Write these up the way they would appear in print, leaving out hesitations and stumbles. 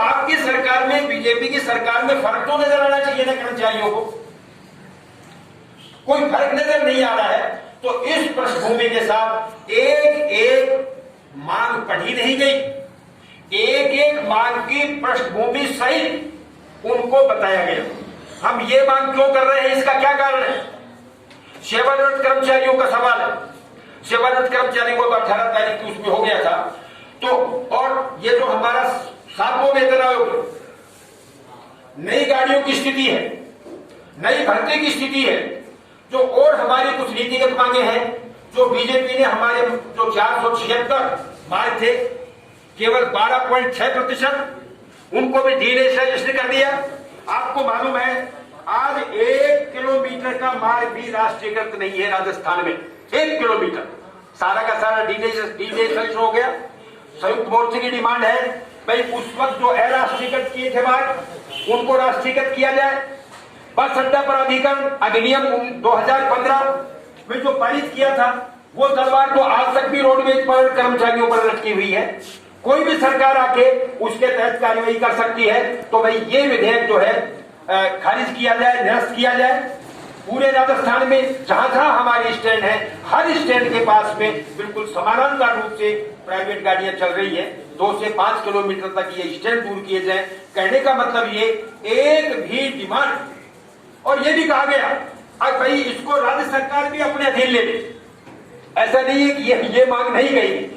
आपकी सरकार में, बीजेपी की सरकार में फर्क तो नजर आना चाहिए ना कर्मचारियों को, कोई फर्क नजर नहीं आ रहा है। तो इस पृष्ठभूमि के साथ एक एक मांग पढ़ी नहीं गई, एक एक मांग की पृष्ठभूमि सहित उनको बताया गया। हम ये मांग क्यों कर रहे हैं, इसका क्या कारण है? सेवानिवृत्त कर्मचारियों का सवाल है। सेवानिवृत्त कर्मचारियों को 18 तारीख को उसमें हो गया था। तो और ये जो हमारा 7वां वेतन आयोग, नई गाड़ियों की स्थिति है, नई भर्ती की स्थिति है, जो और हमारी कुछ नीतिगत मांगे हैं, जो बीजेपी ने हमारे जो 476 मांग थे, केवल 12.6% उनको भी धीरे से रजिस्टर कर दिया। आपको मालूम है आज 1 किलोमीटर का मार्ग भी राष्ट्रीयकृत नहीं है राजस्थान में। 1 किलोमीटर सारा का सारा डीजे हो गया। संयुक्त मोर्चे की डिमांड है भाई उस वक्त जो अराष्ट्रीयकृत किए थे मार्ग उनको राष्ट्रीयकृत किया जाए। बस अड्डा प्राधिकरण अधिनियम 2015 में जो पारित किया था वो तलवार तो आज तक भी रोडवेज पर कर्मचारियों पर लटकी हुई है। कोई भी सरकार आके उसके तहत कार्यवाही कर सकती है। तो भाई ये विधेयक जो है खारिज किया जाए, निरस्त किया जाए। पूरे राजस्थान में जहां जहां हमारी स्टैंड है, हर स्टैंड के पास में बिल्कुल समानांतर रूप से प्राइवेट गाड़ियां चल रही है। 2 से 5 किलोमीटर तक ये स्टैंड दूर किए जाए। कहने का मतलब ये एक भी डिमांड, और ये भी कहा गया अब भाई इसको राज्य सरकार भी अपने अधीन ले ले। ऐसा नहीं है कि ये मांग नहीं गई,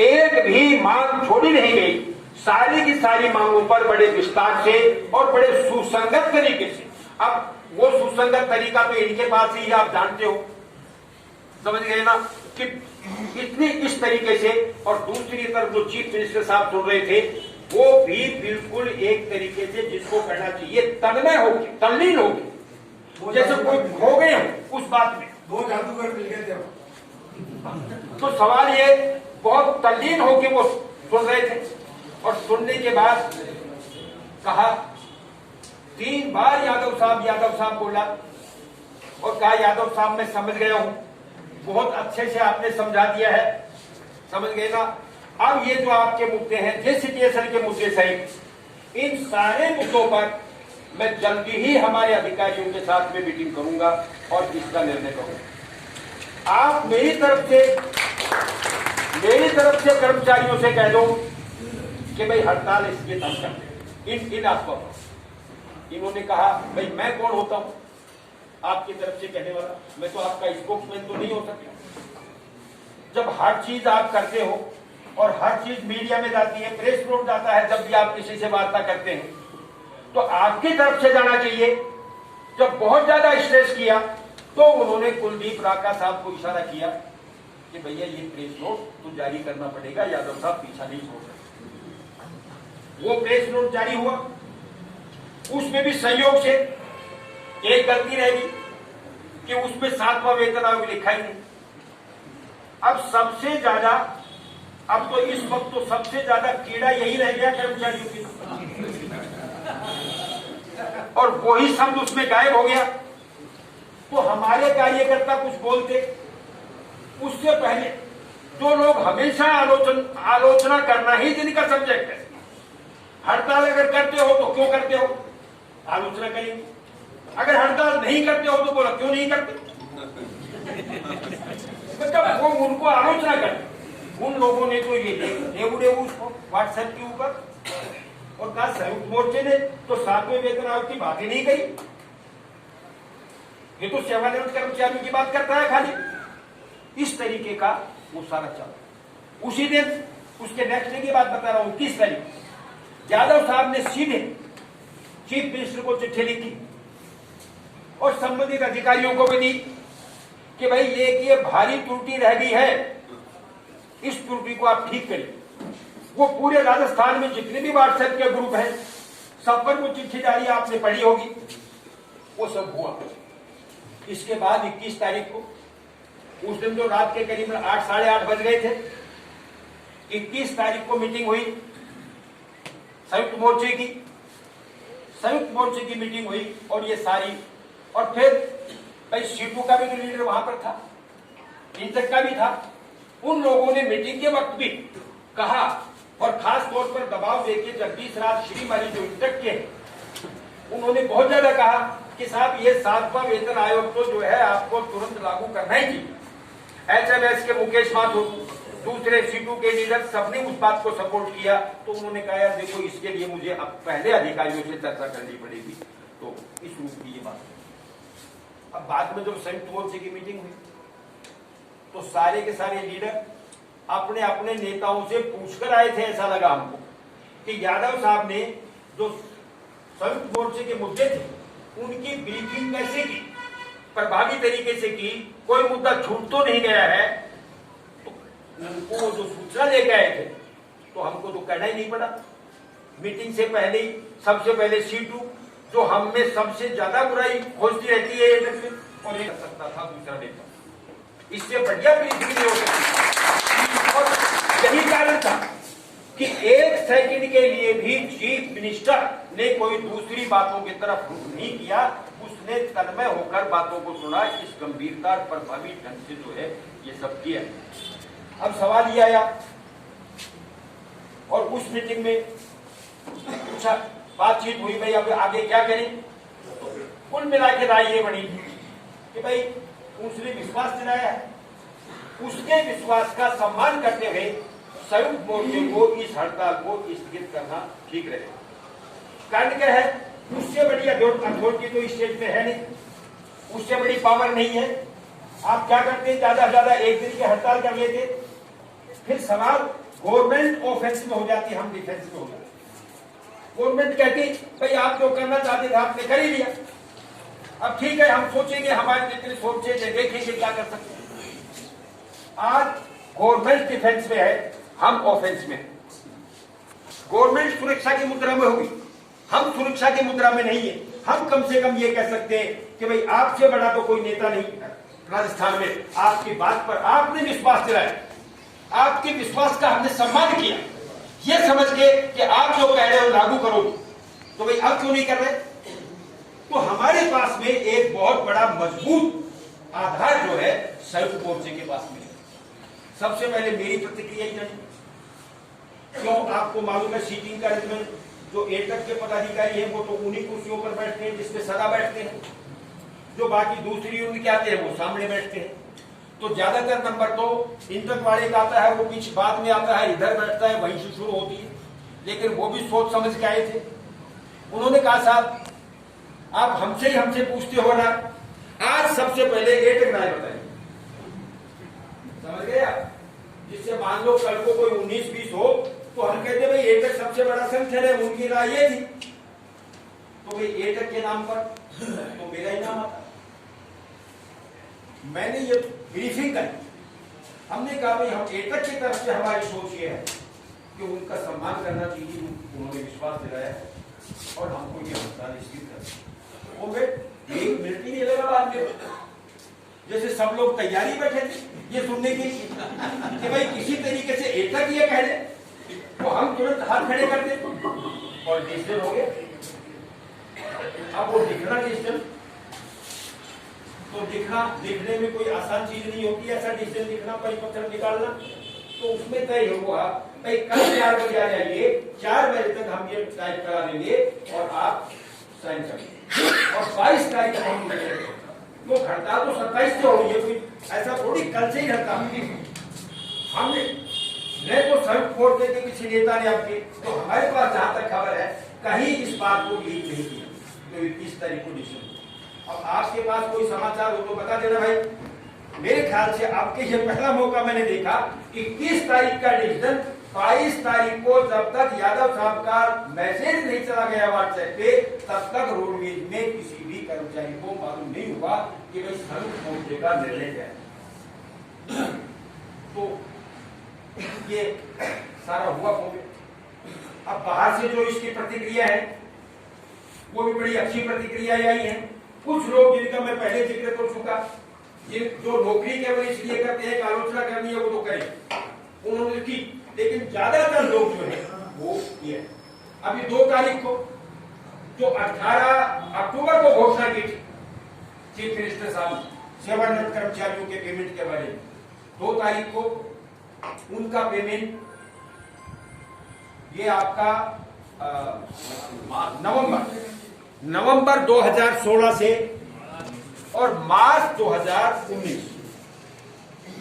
एक भी मांग छोड़ी नहीं गई। सारी की सारी मांगों पर बड़े विस्तार से और बड़े सुसंगत तरीके से, अब वो सुसंगत तरीका तो इनके पास ही आप जानते हो, समझ गए ना, कि इतनी इस तरीके से। और दूसरी तरफ जो चीफ मिनिस्टर साहब सुन रहे थे वो भी बिल्कुल एक तरीके से जिसको कहना चाहिए तन्मय होगी, तल्लीन होगी, जैसे कोई खो गए हो उस बात में। 2 जादूगर मिल गए थे। तो सवाल ये बहुत तल्लीन होके वो सुन रहे थे। और सुनने के बाद कहा 3 बार यादव साहब बोला और कहा यादव साहब मैं समझ गया हूं, बहुत अच्छे से आपने समझा दिया है, समझ गए ना। अब ये जो आपके मुद्दे हैं, जिस सिचुएशन के मुद्दे सहित इन सारे मुद्दों पर मैं जल्दी ही हमारे अधिकारियों के साथ में मीटिंग करूंगा और इसका निर्णय करूंगा। आप मेरी तरफ से कर्मचारियों से कह दो कि भाई हड़ताल इसलिए हम करते हैं इन आपको। इन्होंने कहा भाई मैं कौन होता हूं आपकी तरफ से कहने वाला, मैं तो आपका स्पोक्समैन तो नहीं हो सकता। जब हर चीज आप करते हो और हर चीज मीडिया में जाती है, प्रेस नोट जाता है, जब भी आप किसी से वार्ता करते हैं तो आपकी तरफ से जाना चाहिए। जब बहुत ज्यादा स्ट्रेस किया तो उन्होंने कुलदीप राका साहब को इशारा किया कि भैया ये प्रेस नोट तो जारी करना पड़ेगा, यादव साहब पीछा नहीं छोड़ सकते। वो प्रेस नोट जारी हुआ, उसमें भी संयोग से एक गलती रहेगी कि उसमें 7वां वेतन आयोग लिखा ही नहीं। अब सबसे ज्यादा, अब तो इस वक्त तो सबसे ज्यादा कीड़ा यही रह गया कर्मचारियों की, और वही शब्द उसमें गायब हो गया। तो हमारे कार्यकर्ता कुछ बोलते, उससे पहले जो लोग हमेशा आलोचना करना ही जिनका सब्जेक्ट है, हड़ताल अगर करते हो तो क्यों करते हो, आलोचना करेंगे। अगर हड़ताल नहीं करते हो तो बोला क्यों नहीं करते, मतलब वो उनको आलोचना करते। उन लोगों ने तो ये देवड़े उसको व्हाट्सएप के ऊपर और कहा संयुक्त मोर्चे ने तो 7वें वेतन आयोग की बात ही नहीं कही, ये तो सेवानिवृत्त कर्मचारियों की बात करता है खाली। इस तरीके का वो सारा चला। उसी दिन उसके नेक्स्ट डे की बात बता रहा हूं, 30 तारीख यादव साहब ने सीधे चीफ मिनिस्टर को चिट्ठी लिखी और संबंधित अधिकारियों को भी दी कि भाई ये भारी त्रुटि रह गई है, इस त्रुटि को आप ठीक करिए। वो पूरे राजस्थान में जितने भी व्हाट्सएप के ग्रुप हैं सब पर वो चिट्ठी जारी आपने पढ़ी होगी, वो सब हुआ। इसके बाद 21 तारीख को, उस दिन जो रात के करीब 8 साढ़े 8 बज गए थे, 21 तारीख को मीटिंग हुई संयुक्त मोर्चे की मीटिंग हुई और ये सारी, और फिर भाई सीटू का भी तो लीडर वहां पर था, इंटक का भी था। उन लोगों ने मीटिंग के वक्त भी कहा और खास तौर पर दबाव देके जगदीश राज श्रीमाली जो इंटक के हैं, उन्होंने बहुत ज्यादा कहा कि साहब ये 7वां वेतन आयोग तो जो है आपको तुरंत लागू करना ही चाहिए। HMS के मुकेश माथुर, दूसरे सीटू के लीडर, सबने उस बात को सपोर्ट किया। तो उन्होंने कहा यार देखो इसके लिए मुझे अब पहले अधिकारियों से चर्चा करनी पड़ेगी। तो इस रूप की ये बात। अब बाद में जब संयुक्त मोर्चे की मीटिंग हुई तो सारे के सारे लीडर अपने अपने नेताओं से पूछकर आए थे। ऐसा लगा हमको कि यादव साहब ने जो संयुक्त मोर्चे के मुद्दे थे उनकी ब्रीफिंग कैसे की, प्रभावी तरीके से की, कोई मुद्दा छूट तो नहीं गया है। तो उनको जो सूचना लेके आए थे तो हमको तो कहना ही नहीं पड़ा। मीटिंग से पहले ही सबसे पहले सीटू जो हम में सबसे ज्यादा बुराई खोजती रहती है और ये कर सकता था दूसरा नेता, इससे बढ़िया ब्रीफिंग नहीं हो सकती। और यही कारण था कि 1 सेकंड के लिए भी चीफ मिनिस्टर ने कोई दूसरी बातों की तरफ रुख नहीं किया। उसने तन्मय होकर बातों को सुना, इस गंभीरता और प्रभावी ढंग से जो है ये सब किया। अब सवाल ये आया और उस मीटिंग में पूछा, बातचीत हुई, भाई अब आगे क्या करें। कुल मिला के राय ये बनी कि भाई उसने विश्वास दिलाया है, उसके विश्वास का सम्मान करते हुए संयुक्त मोर्चे को इस हड़ताल को स्थगित करना ठीक रहेगा। कारण क्या है, उससे बड़ी अथॉरिटी तो इस स्टेज में है नहीं, उससे बड़ी पावर नहीं है। आप क्या करते, ज्यादा से ज्यादा 1 दिन की हड़ताल कर लेते, फिर सवाल गवर्नमेंट ऑफेंस में हो जाती, हम डिफेंस में हो जाते। गवर्नमेंट कहती भाई आप जो करना चाहते थे आपने कर ही लिया, अब ठीक है हम सोचेंगे, हमारे जितने सोचे देखेंगे क्या कर सकते हैं। आज गवर्नमेंट डिफेंस में है, हम ऑफेंस में। गवर्नमेंट सुरक्षा की मुद्रा में होगी, हम सुरक्षा की मुद्रा में नहीं है। हम कम से कम ये कह सकते हैं कि भाई आपसे बड़ा तो कोई नेता नहीं राजस्थान में। आपकी बात पर आपने विश्वास दिलाया, आपके विश्वास का हमने सम्मान किया, ये समझ के कि आप जो कह रहे हो लागू करोगे, तो भाई अब क्यों नहीं कर रहे। तो हमारे पास में एक बहुत बड़ा मजबूत आधार जो है संयुक्त मोर्चे के पास में। सबसे पहले मेरी प्रतिक्रिया ही नहीं, क्यों आपको मालूम है सीटिंग का अरेंजमेंट, जो एटक के पदाधिकारी हैं वो तो उन्हीं कुर्सियों पर बैठते हैं जिसमें सदा बैठते हैं, जो बाकी दूसरी उनके आते हैं वो सामने बैठते हैं। तो ज्यादातर नंबर तो इंटक वाले का आता है, वो पीछे बाद में आता है, इधर बैठता है, वहीं से शुरू होती है। लेकिन वो भी सोच समझ के आए थे। उन्होंने कहा साहब आप हमसे पूछते हो ना, आज सबसे पहले एटक राय बताइए, समझ गए आप। जिससे मान लो कल को कोई 19-20 हो तो हम कहते भाई एटक सबसे बड़ा संगठन है, उनकी राय ये थी, तो भाई एटक के नाम पर तो मेरा ही नाम आता। मैंने ये ब्रीफिंग करी, हमने कहा भाई हम एटक की तरफ से हमारी सोच ये है कि उनका सम्मान करना चाहिए, उन्होंने विश्वास दिलाया है और हमको ये हड़ताल स्थगित कर। वो 1 मिनट ही नहीं लगा बाद में, जैसे सब लोग तैयारी बैठे थे ये सुनने की कि भाई किसी तरीके से एटक ये कह दे, तो हम तुरंत हाथ खड़े करते और डिसीजन हो गया। अब वो दिखना डिसीजन तो दिखने में कोई आसान चीज नहीं होती, ऐसा डिसीजन लिखना, परिपत्र निकालना। तो उसमें तय हुआ भाई कल 4 बजे आ जाइए, 4 बजे तक हम ये टाइप करा देंगे और आप साइन करेंगे और 22 तारीख को हम तो हड़ताल तो 27 से हो रही है, कोई ऐसा थोड़ी कल से ही हड़ताल। हमने न तो संयुक्त मोर्चे के किसी नेता ने आपके, तो हमारे पास जहां तक खबर है कहीं इस बात को लीक नहीं किया तो 21 तारीख को डिसीजन। अब आपके पास कोई समाचार हो तो बता देना भाई। मेरे ख्याल से आपके ये पहला मौका मैंने देखा, 21 तारीख का डिसीजन 22 तारीख को जब तक यादव साहब का मैसेज नहीं चला गया व्हाट्सएप पे, तब तक रोडवेज में किसी भी कर्मचारी को मालूम नहीं हुआ कि भाई संयुक्त मोर्चे का निर्णय क्या है। तो ये सारा हुआ हो गया। अब बाहर से जो इसकी प्रतिक्रिया है वो भी बड़ी अच्छी प्रतिक्रिया आई है। कुछ लोग जिनका मैं पहले जिक्र कर चुका, जो नौकरी केवल इसलिए करते हैं, आलोचना करनी है वो तो करें, उन्होंने की। लेकिन ज्यादातर लोग जो है वो ये अभी 2 तारीख को जो 18 अक्टूबर को घोषणा की थी चीफ मिनिस्टर साहब सेवानिवृत्त कर्मचारियों के पेमेंट के बारे में, 2 तारीख को उनका पेमेंट ये आपका नवंबर 2016 से और मार्च 2019,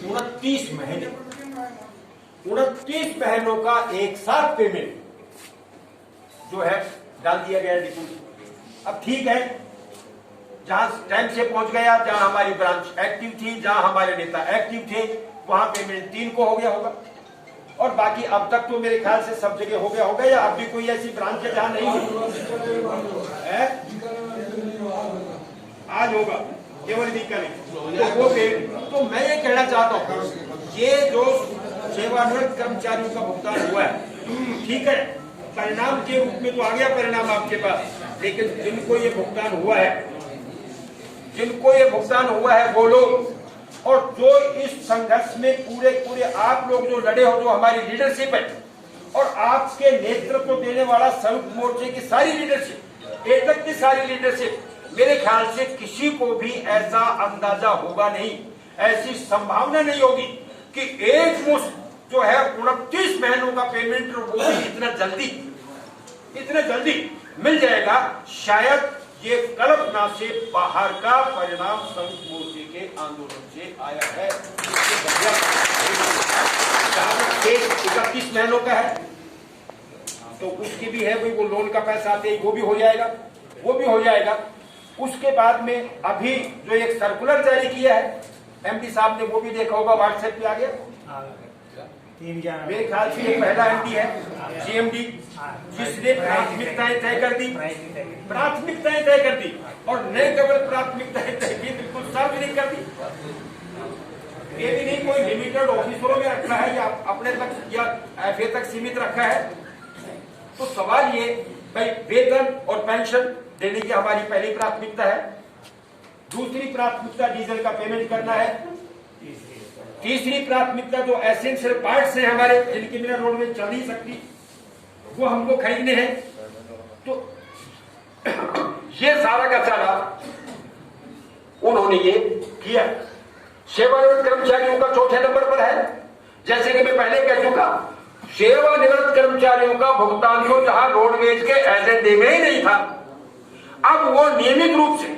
29 महीने, 29 महीनों का एक साथ पेमेंट जो है डाल दिया गया डिपोजिट। अब ठीक है, जहां टाइम से पहुंच गया, जहां हमारी ब्रांच एक्टिव थी, जहां हमारे नेता एक्टिव थे, वहां पेमेंट 3 को हो गया होगा। और बाकी अब तक तो मेरे ख्याल से सब जगह हो गया होगा, या अब भी कोई ऐसी ब्रांच है जहां नहीं है? आज होगा केवल वीकल। तो वो तो मैं ये कहना चाहता हूं, ये जो सेवानिवृत्त कर्मचारियों का भुगतान हुआ है, ठीक है, परिणाम के रूप में तो आ गया परिणाम आपके पास, लेकिन जिनको ये भुगतान हुआ है वो लोग, और जो इस संघर्ष में पूरे आप लोग जो लड़े हो, जो हमारी लीडरशिप है और आपके नेतृत्व देने वाला संयुक्त मोर्चे की सारी लीडरशिप, एक तक की सारी लीडरशिप, मेरे ख्याल से किसी को भी ऐसा अंदाजा होगा नहीं, ऐसी संभावना नहीं होगी कि एक मुश्त जो है 29 महीनों का पेमेंट वो भी इतना जल्दी मिल जाएगा। शायद ये कल्पना से बाहर का परिणाम संयुक्त मोर्चे के आंदोलन से आया है। 31 महीनों का है तो उसकी भी है, वो लोन का पैसा आते ही वो भी हो जाएगा। उसके बाद में अभी जो एक सर्कुलर जारी किया है एमडी साहब ने, वो भी देखा होगा, व्हाट्सएप पे आ गया। मेरे ख्याल से एक पहला एमडी है जीएमडी, जिसने प्राथमिकताएं तय कर दी और न केवल प्राथमिकताएं तय की, बिल्कुल सार्वजनिक कर दी। ये भी नहीं कोई लिमिटेड ऑफिसरों में रखा है या अपने तक या एफए तक सीमित रखा है। तो सवाल ये, भाई वेतन और पेंशन देने की हमारी पहली प्राथमिकता है। दूसरी प्राथमिकता डीजल का पेमेंट करना है। तीसरी प्राथमिकता जो एसेंशियल पार्ट्स हैं हमारे, जिनकी बिना रोड में चल नहीं सकती, वो हमको खरीदने हैं। तो ये सारा का सारा उन्होंने ये किया। सेवानिवृत्त कर्मचारियों का चौथे नंबर पर है, जैसे कि मैं पहले कह चुका, सेवानिवृत्त कर्मचारियों का भुगतान तो जहां रोडवेज के एजेंडे में ही नहीं था, अब वो नियमित रूप से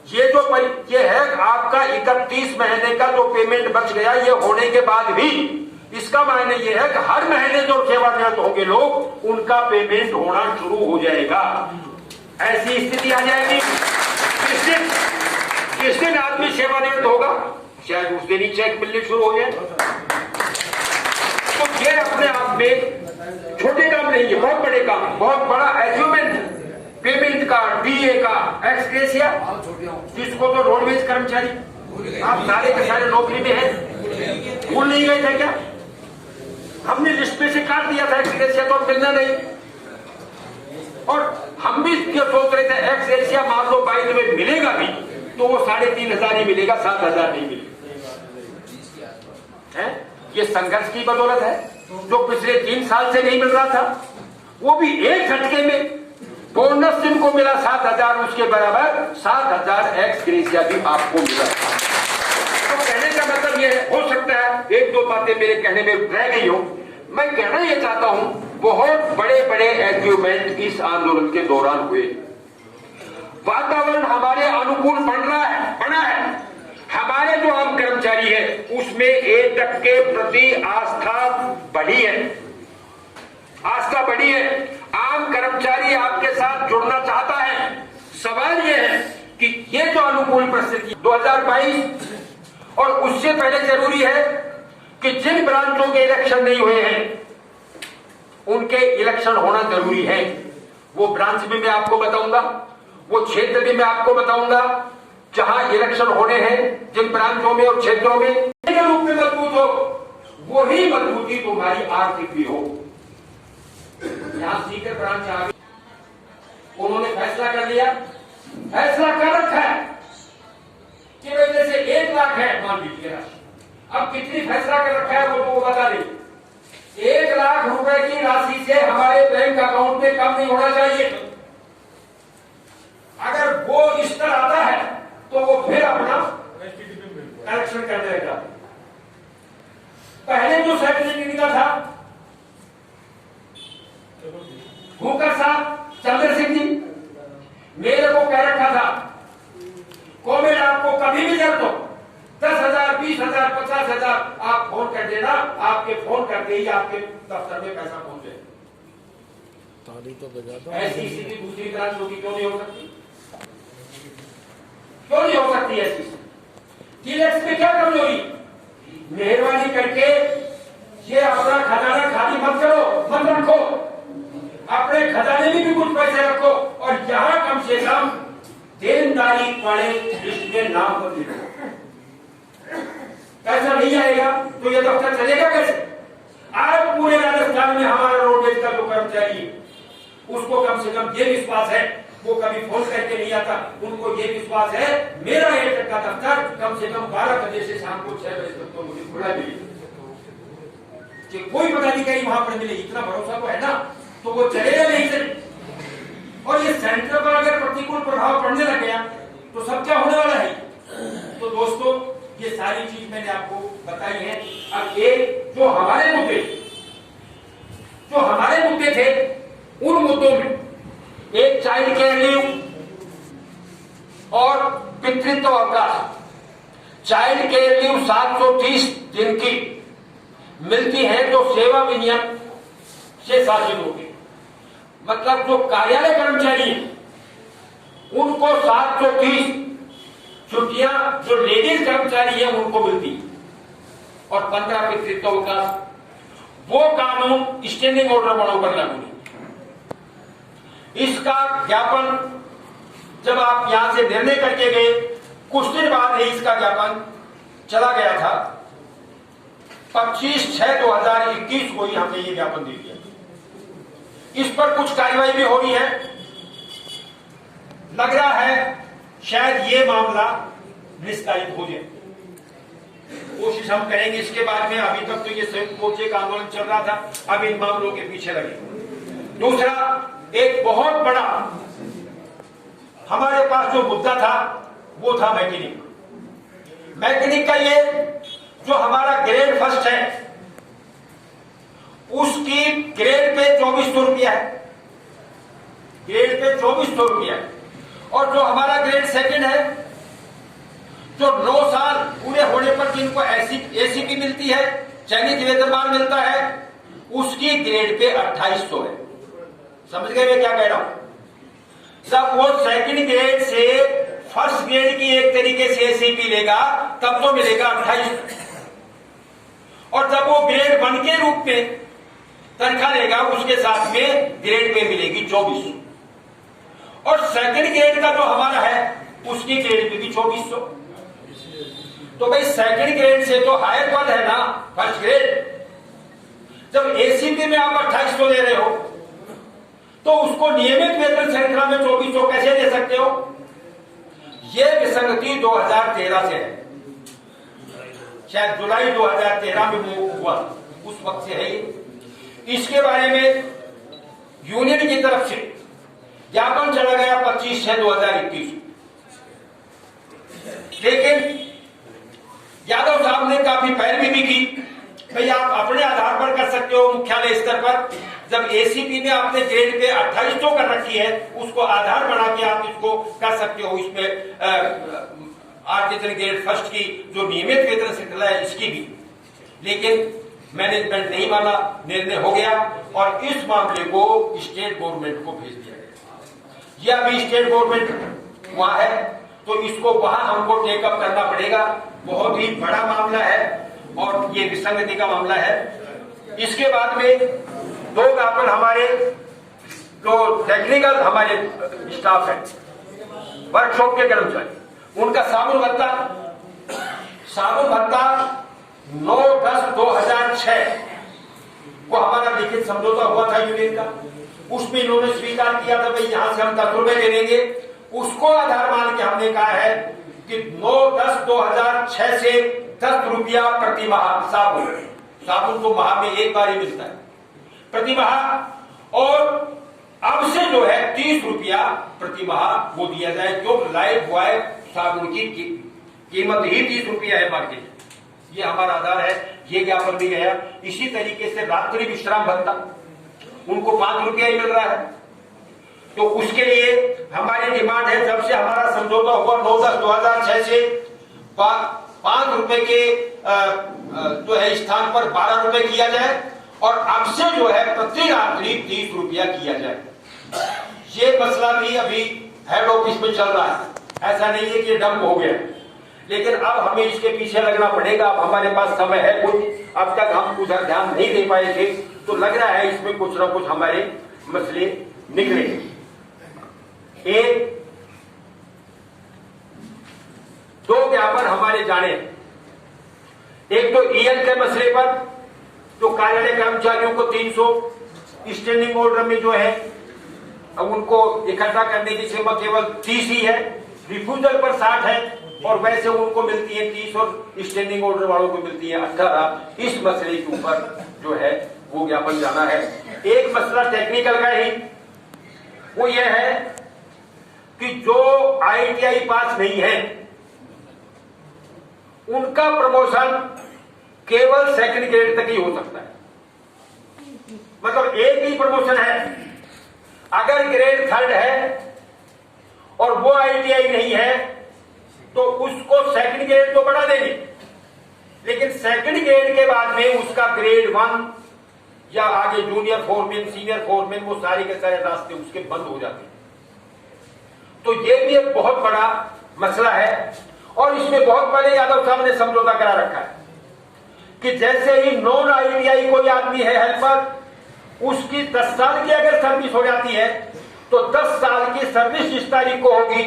ये है आपका 31 महीने का जो पेमेंट बच गया, ये होने के बाद भी इसका मायने ये है कि हर महीने जो सेवानिवृत्त होंगे लोग, उनका पेमेंट होना शुरू हो जाएगा। ऐसी स्थिति आ जाएगी। जिस दिन आदमी सेवानिवृत्त होगा, शायद उस दिन ही चेक मिलने शुरू हो जाए। तो ये अपने आप में छोटे काम नहीं है, बहुत बड़े काम, बहुत बड़ा अचीवमेंट। पेमेंट का, डीए का, एक्स ग्रेशिया, जिसको तो रोडवेज कर्मचारी आप सारे के सारे नौकरी में हैं, भूल नहीं गए थे क्या? हमने लिस्ट में से काट दिया था एक्स ग्रेशिया, तो मिलना नहीं। और हम भी सोच रहे थे एक्स ग्रेशिया मान लो बाई में मिलेगा भी तो वो 3,500 ही मिलेगा, 7,000 नहीं मिलेगा। ये संघर्ष की बदौलत है। जो पिछले 3 साल से नहीं मिल रहा था, वो भी एक झटके में बोनस जिनको मिला 7,000, उसके बराबर 7,000 एक्स ग्रेशिया भी आपको मिला। तो कहने का मतलब ये है, हो सकता है 1-2 बातें मेरे कहने में रह गई हो। मैं कहना ये चाहता हूं, बहुत बड़े बड़े अचीवमेंट इस आंदोलन के दौरान हुए। वातावरण हमारे अनुकूल बना है। हमारे जो आम कर्मचारी है उसमें एकक के प्रति आस्था बढ़ी है। आम कर्मचारी आपके साथ जुड़ना चाहता है। सवाल यह है कि ये जो अनुकूल परिस्थिति 2022 और उससे पहले जरूरी है कि जिन ब्रांचों के इलेक्शन नहीं हुए हैं उनके इलेक्शन होना जरूरी है। वो ब्रांच भी मैं आपको बताऊंगा, वो क्षेत्र भी मैं आपको बताऊंगा जहां इलेक्शन होने हैं, जिन ब्रांचों में और क्षेत्रों में रूप में मजबूत हो, वही मजबूती तुम्हारी आर्थिक भी हो। यहां सीकर ब्रांच आ गई, उन्होंने फैसला कर लिया, फैसला कर रखा है कि जैसे 1 लाख है मान लीजिए राशि, अब कितनी फैसला कर रखा है वो बता दें। 1 लाख रुपए की राशि से हमारे बैंक अकाउंट में कम नहीं होना चाहिए। अगर वो स्तर आता है तो वो फिर अपना कलेक्शन कर देगा। पहले जो सर्टिफिकेट का था भूकर साहब चंद्र सिंह जी मेरे को कह रखा था कोविड आपको कभी भी जरूरत हो 10,000, 20,000, 50,000 आप फोन कर देना, आपके फोन करते ही आपके दफ्तर में पैसा पहुंचे। ताली तो बजा दो। ऐसी स्थिति दूसरी ब्रांच होगी क्यों नहीं हो सकती? क्यों नहीं हो सकती ऐसी? टीएक्स में क्या कमजोरी? मेहरबानी करके ये अपना खजाना खाली मत करो, मत रखो, अपने खजाने में भी कुछ पैसे रखो और यहां कम से कम देनदारी पड़े इसमें नाम मत लिखो। पैसा नहीं आएगा तो ये दफ्तर चलेगा कैसे? आज पूरे राजस्थान में हमारा रोडवेज का जो कर्मचारी है उसको कम से कम ये विश्वास है, वो कभी फोन करके नहीं आता, उनको ये विश्वास है मेरा एयरटेल का दफ्तर कम से कम 12 बजे से शाम को 6 बजे तक तो मुझे खुला मिले, कि कोई पदाधिकारी वहां पर मिले, इतना भरोसा तो है ना, तो वो चलेगा नहीं चले। और ये सेंटर पर अगर प्रतिकूल प्रभाव पड़ने लग गया तो सब क्या होने वाला है? तो दोस्तों ये सारी चीज मैंने आपको बताई है। अब एक जो हमारे मुद्दे थे उन मुद्दों में एक चाइल्ड केयर लीव और पितृत्व अवकाश। चाइल्ड केयर लीव 730 दिन की मिलती है जो सेवा विनियम से शासित होगी, मतलब जो कार्यालय कर्मचारी हैं उनको 730 छुट्टियां जो लेडीज कर्मचारी है उनको मिलती और 15 पितृत्व अवकाश। वो कानून स्टैंडिंग ऑर्डर बढ़ो पर लागू नहीं। इसका ज्ञापन जब आप यहां से निर्णय करके गए कुछ दिन बाद ही इसका ज्ञापन चला गया था। 25/6/2021 को ही हमने ये ज्ञापन दे दिया। इस पर कुछ कार्रवाई भी हो रही है। लग रहा है शायद ये मामला निस्तारित हो जाए, कोशिश हम करेंगे इसके बाद में। अभी तक तो ये संयुक्त मोर्चे का आंदोलन चल रहा था, अब इन मामलों के पीछे लगे। दूसरा एक बहुत बड़ा हमारे पास जो मुद्दा था वो था मैकेनिक का। ये जो हमारा ग्रेड फर्स्ट है उसकी ग्रेड पे 2400 रुपया है, ग्रेड पे 2400 रुपया है। और जो हमारा ग्रेड सेकंड है जो 9 साल पूरे होने पर जिनको एसीपी मिलती है, चयनित वेतनमान मिलता है, उसकी ग्रेड पे 2800 है। समझ गए मैं क्या कह रहा हूं? जब वो सेकंड ग्रेड से फर्स्ट ग्रेड की एक तरीके से एसीपी लेगा तब तो मिलेगा 2800, और जब वो ग्रेड 1 के रूप में तनख्वाह लेगा उसके साथ में ग्रेड पे मिलेगी 2400, और सेकंड ग्रेड का जो हमारा है उसकी ग्रेड पे भी 2400। तो भाई सेकंड ग्रेड से तो हायर पद है ना फर्स्ट ग्रेड। जब एसीपी में आप 2800 ले रहे हो तो उसको नियमित वेतन श्रृंखला में 2400 कैसे दे सकते हो? यह विसंगति 2013 से है, शायद जुलाई 2013 में वो हुआ, उस वक्त से है ये। इसके बारे में यूनियन की तरफ से ज्ञापन चला गया 25/6/2021, लेकिन यादव साहब ने काफी पैरवी भी की। भाई आप अपने आधार पर कर सकते हो मुख्यालय स्तर पर, जब एसीपी में आपने ग्रेड पे 2800 कर रखी है उसको आधार बना के आप इसको कर सकते हो। इसमें आर्टिकल ग्रेड फर्स्ट की जो नियमित वेतन श्रृंखला है इसकी भी, लेकिन मैनेजमेंट नहीं माना, निर्णय हो गया और इस मामले को स्टेट गवर्नमेंट को भेज दिया गया। यह अभी स्टेट गवर्नमेंट वहां है तो इसको वहां हमको टेकअप करना पड़ेगा। बहुत ही बड़ा मामला है और ये विसंगति का मामला है। इसके बाद में 2 ज्ञापन हमारे जो टेक्निकल हमारे स्टाफ है, वर्कशॉप के कर्मचारी, उनका साबुन भत्ता 9/10/2006 को हमारा लिखित समझौता हुआ था यूनियन का, उसमें इन्होंने स्वीकार किया था भाई यहां से हम 10 रुपए दे देंगे। उसको आधार मान के हमने कहा है कि 9/10/2006 से 10 रुपया प्रति माह साबुन तो माह में एक बार ही मिलता है प्रति माह, और अब से जो है 30 रुपया प्रति माह वो दिया जाए, जो लाइफ बॉय साबुन की कीमत ही 30 रुपया है मार्केट। ये हमारा आधार है, ये ज्ञापन भी गया। इसी तरीके से रात्रि विश्राम भत्ता उनको 5 रुपया ही मिल रहा है। तो उसके लिए हमारी डिमांड है, जब से हमारा समझौता हुआ 9/10/2006 से 5 रुपए के जो है स्थान पर 12 रुपए किया जाए और अब से जो है प्रति रात्रि 30 रुपया किया जाए। ये मसला भी अभी हेड ऑफिस में चल रहा है, ऐसा नहीं है कि ये डंप हो गया, लेकिन अब हमें इसके पीछे लगना पड़ेगा। अब हमारे पास समय है कुछ, अब तक हम उधर ध्यान नहीं दे पाए थे, तो लग रहा है इसमें कुछ ना कुछ हमारे मसले निकलेंगे। एक 2 ज्ञापन हमारे जाने, एक तो ईएल के मसले पर, जो कार्यालय कर्मचारियों को 300 स्टैंडिंग ऑर्डर में जो है अब उनको इकट्ठा करने की सीमा केवल 30 ही है, रिफ्यूजल पर 60 है और वैसे उनको मिलती है 30 और स्टैंडिंग ऑर्डर वालों को मिलती है 18। इस मसले के ऊपर जो है वो ज्ञापन जाना है। एक मसला टेक्निकल का ही, वो ये है कि जो ITI पास नहीं है उनका प्रमोशन केवल सेकंड ग्रेड तक ही हो सकता है। मतलब एक ही प्रमोशन है, अगर ग्रेड 3rd है और वो ITI नहीं है तो उसको सेकंड ग्रेड तो बढ़ा देंगे, लेकिन सेकंड ग्रेड के बाद में उसका ग्रेड 1 या आगे जूनियर फोरमैन, सीनियर फोरमैन, वो सारे के सारे रास्ते उसके बंद हो जाते हैं। तो ये भी एक बहुत बड़ा मसला है और इसमें बहुत पहले यादव साहब ने समझौता करा रखा है कि जैसे ही नॉन ITI कोई आदमी है हेल्पर, उसकी 10 साल की अगर सर्विस हो जाती है तो 10 साल की सर्विस जिस तारीख को होगी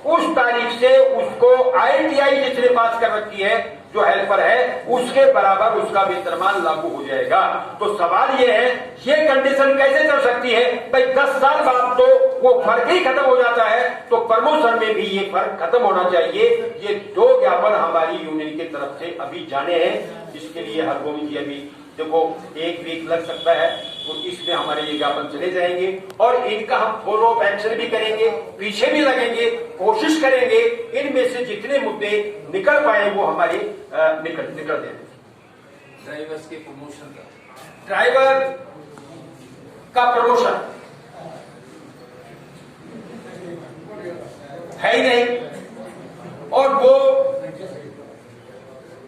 उस तारीख से उसको ITI जिसने पास कर रखी है जो हेल्पर है उसके बराबर उसका वेतनमान लागू हो जाएगा। तो सवाल ये है, ये कंडीशन कैसे चल सकती है भाई? 10 साल बाद तो वो फर्क ही खत्म हो जाता है, तो प्रमोशन में भी ये फर्क खत्म होना चाहिए। ये 2 ज्ञापन हमारी यूनियन की तरफ से अभी जाने हैं। इसके लिए हरगोविंद जी अभी देखो 1 वीक लग सकता है, तो इसमें हमारे ये ज्ञापन चले जाएंगे और इनका हम फॉलो अप एक्शन भी करेंगे, पीछे भी लगेंगे, कोशिश करेंगे इनमें से जितने मुद्दे निकल पाए वो हमारे निकल देंगे। ड्राइवर्स के प्रमोशन का, ड्राइवर का प्रमोशन है ही नहीं, और वो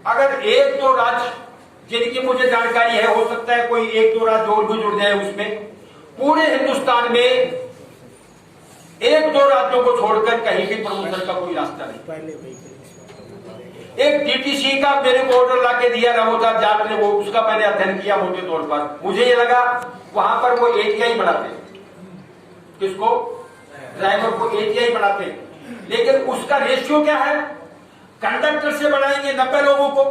अगर 1-2 राज्य जिनकी मुझे जानकारी है, हो सकता है कोई 1-2 राज्य और भी जुड़ जाए उसमें, पूरे हिंदुस्तान में 1-2 राज्यों को छोड़कर कहीं भी प्रमोशन का कोई रास्ता नहीं। एक DTC का मेरे को ऑर्डर लाके दिया रामोदास जाट ने, वो उसका मैंने अध्ययन किया मोटे तौर पर। मुझे ये लगा वहां पर वो ATI बढ़ाते, किसको? ड्राइवर को ATI बढ़ाते, लेकिन उसका रेशियो क्या है? कंडक्टर से बढ़ाएंगे 90 लोगों को,